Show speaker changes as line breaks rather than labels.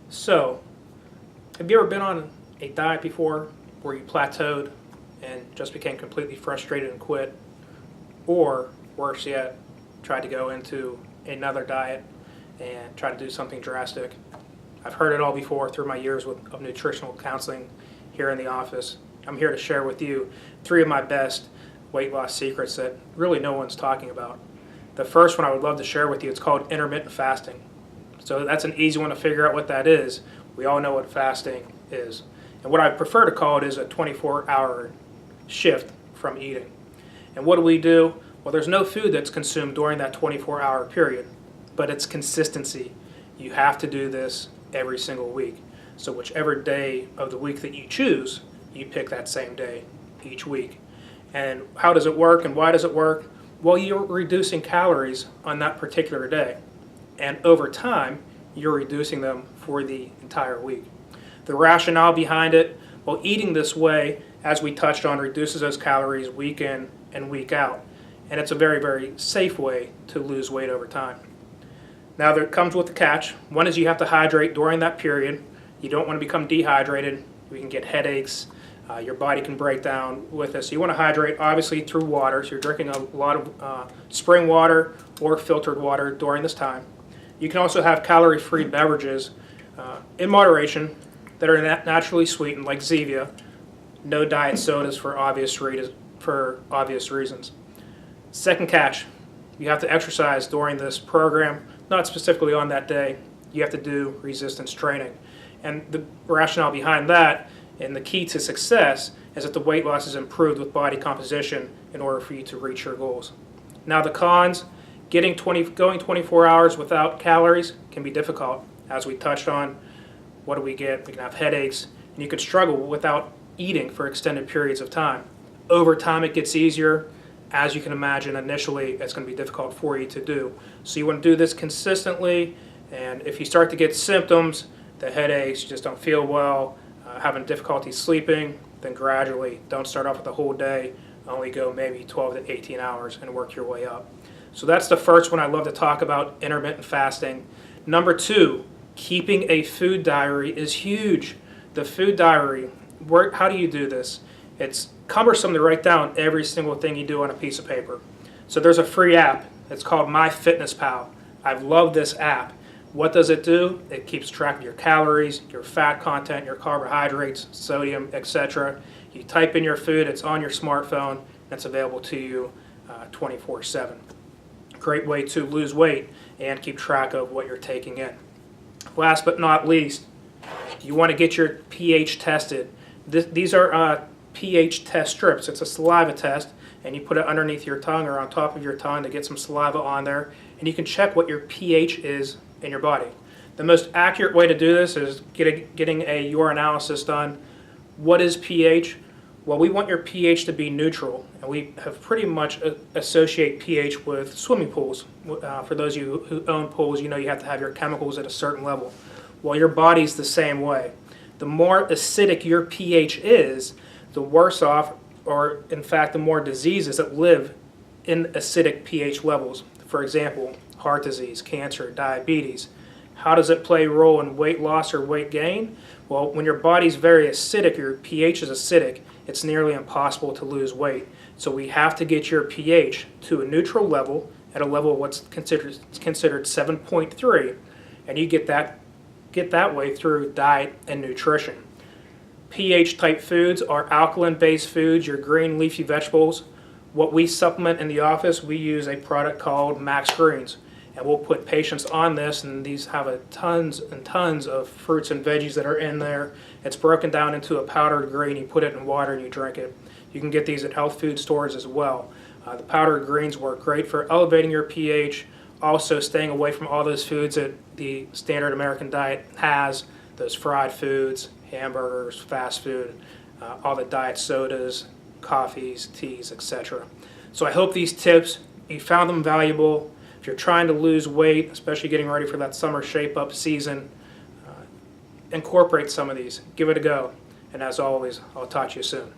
So, have you ever been on a diet before where you plateaued and just became completely frustrated and quit? Or, worse yet, tried to go into another diet and try to do something drastic? I've heard it all before through my years of nutritional counseling here in the office. I'm here to share with you 3 of my best weight loss secrets that really no one's talking about. The first one I would love to share with you, it's called intermittent fasting. So that's an easy one to figure out what that is. We all know what fasting is. And what I prefer to call it is a 24-hour shift from eating. And what do? Well, there's no food that's consumed during that 24-hour period, but it's consistency. You have to do this every single week. So whichever day of the week that you choose, you pick that same day each week. And how does it work and why does it work? Well, you're reducing calories on that particular day. And over time, you're reducing them for the entire week. The rationale behind it, well, eating this way, as we touched on, reduces those calories week in and week out. And it's a very, very safe way to lose weight over time. Now, there comes with a catch. One is you have to hydrate during that period. You don't want to become dehydrated. You can get headaches. Your body can break down with this. So you want to hydrate, obviously, through water. So you're drinking a lot of spring water or filtered water during this time. You can also have calorie-free beverages in moderation that are naturally sweetened, like Zevia. No diet sodas for obvious reasons. Second catch, you have to exercise during this program, not specifically on that day. You have to do resistance training. And the rationale behind that and the key to success is that the weight loss is improved with body composition in order for you to reach your goals. Now the cons, going 24 hours without calories can be difficult. As we touched on, what do we get? We can have headaches, and you could struggle without eating for extended periods of time. Over time it gets easier. As you can imagine, initially it's going to be difficult for you to do. So you want to do this consistently, and if you start to get symptoms, the headaches, you just don't feel well, having difficulty sleeping, then gradually don't start off with the whole day, only go maybe 12 to 18 hours and work your way up. So that's the first one I love to talk about, intermittent fasting. Number 2, keeping a food diary is huge. The food diary, how do you do this? It's cumbersome to write down every single thing you do on a piece of paper. So there's a free app. It's called MyFitnessPal. I've loved this app. What does it do? It keeps track of your calories, your fat content, your carbohydrates, sodium, etc. You type in your food, it's on your smartphone, and it's available to you 24/7. Great way to lose weight and keep track of what you're taking in. Last but not least, you want to get your pH tested. These are pH test strips. It's a saliva test, and you put it underneath your tongue or on top of your tongue to get some saliva on there, and you can check what your pH is in your body. The most accurate way to do this is getting a urinalysis done. What is pH? Well, we want your pH to be neutral, and we have pretty much associate pH with swimming pools. For those of you who own pools, you know you have to have your chemicals at a certain level. Well, your body's the same way. The more acidic your pH is, the worse off, or in fact, the more diseases that live in acidic pH levels. For example, heart disease, cancer, diabetes. How does it play a role in weight loss or weight gain? Well, when your body's very acidic, your pH is acidic, it's nearly impossible to lose weight. So we have to get your pH to a neutral level, at a level of what's considered 7.3, and you get that way through diet and nutrition. pH type foods are alkaline-based foods, your green leafy vegetables. What we supplement in the office, we use a product called Max Greens. And we'll put patients on this, and these have tons and tons of fruits and veggies that are in there. It's broken down into a powdered green. You put it in water and you drink it. You can get these at health food stores as well. The powdered greens work great for elevating your pH, also staying away from all those foods that the standard American diet has, those fried foods, hamburgers, fast food, all the diet sodas, coffees, teas, etc. So I hope these tips, you found them valuable. If you're trying to lose weight, especially getting ready for that summer shape-up season, incorporate some of these. Give it a go. And as always, I'll talk to you soon.